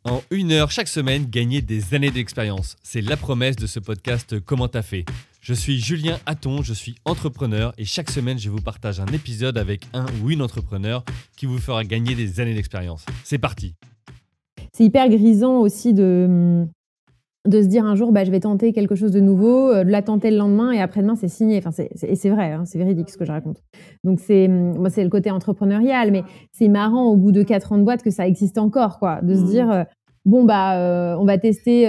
En 1 heure chaque semaine, gagner des années d'expérience. C'est la promesse de ce podcast Comment t'as fait. Je suis Julien Hatton, je suis entrepreneur et chaque semaine, je vous partage un épisode avec un ou une entrepreneur qui vous fera gagner des années d'expérience. C'est parti. C'est hyper grisant aussi de se dire un jour, je vais tenter quelque chose de nouveau, de la tenter le lendemain et après-demain, c'est signé. Enfin, c'est vrai, hein, c'est véridique ce que je raconte. Donc, moi, c'est le côté entrepreneurial, mais c'est marrant au bout de 4 ans de boîte que ça existe encore, quoi. De se dire, on va tester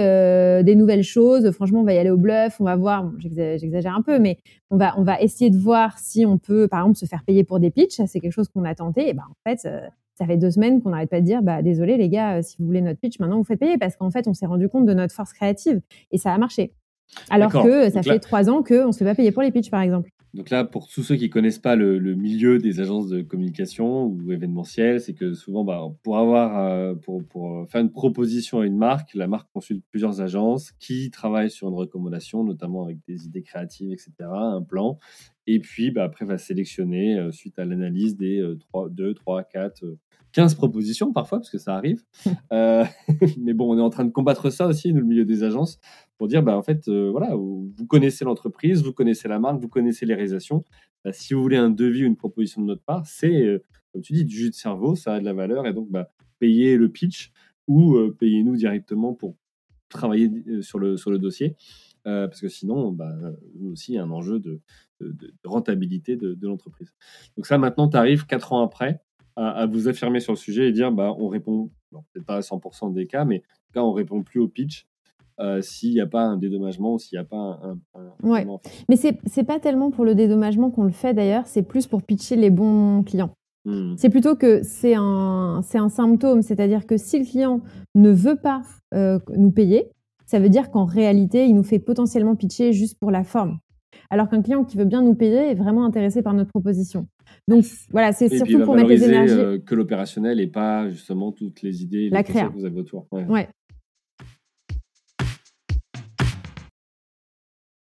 des nouvelles choses. Franchement, on va y aller au bluff, on va voir. Bon, j'exagère un peu, mais on va essayer de voir si on peut, par exemple, se faire payer pour des pitchs. Ça, c'est quelque chose qu'on a tenté. Et en fait, ça fait 2 semaines qu'on n'arrête pas de dire, désolé les gars, si vous voulez notre pitch, maintenant vous faites payer parce qu'en fait, on s'est rendu compte de notre force créative et ça a marché. Alors que ça fait 3 ans qu'on ne se fait pas payer pour les pitchs, par exemple. Donc là, pour tous ceux qui connaissent pas le milieu des agences de communication ou événementielles, c'est que souvent, pour faire une proposition à une marque, la marque consulte plusieurs agences qui travaillent sur une recommandation, notamment avec des idées créatives, etc., un plan. Et puis, après, va sélectionner suite à l'analyse des 2, 3, 4, 15 propositions parfois, parce que ça arrive. Mais bon, on est en train de combattre ça aussi, nous, le milieu des agences, pour dire, vous connaissez l'entreprise, vous connaissez la marque, vous connaissez les réalisations. Si vous voulez un devis ou une proposition de notre part, c'est, comme tu dis, du jus de cerveau, ça a de la valeur. Et donc, payez le pitch ou payez-nous directement pour travailler sur le dossier. Parce que sinon, nous aussi, il y a un enjeu de rentabilité de l'entreprise. Donc ça, maintenant, tu arrives 4 ans après à vous affirmer sur le sujet et dire, on répond, peut-être pas à 100% des cas, mais en tout cas, on répond plus au pitch s'il n'y a pas un dédommagement ou s'il n'y a pas un ouais. Mais c'est pas tellement pour le dédommagement qu'on le fait d'ailleurs, c'est plus pour pitcher les bons clients. C'est plutôt que c'est un symptôme, c'est-à-dire que si le client ne veut pas nous payer, ça veut dire qu'en réalité, il nous fait potentiellement pitcher juste pour la forme. Alors qu'un client qui veut bien nous payer est vraiment intéressé par notre proposition. Donc voilà, c'est surtout pour mettre les énergies. Que l'opérationnel et pas justement toutes les idées, la les créa que vous avez autour. Ouais.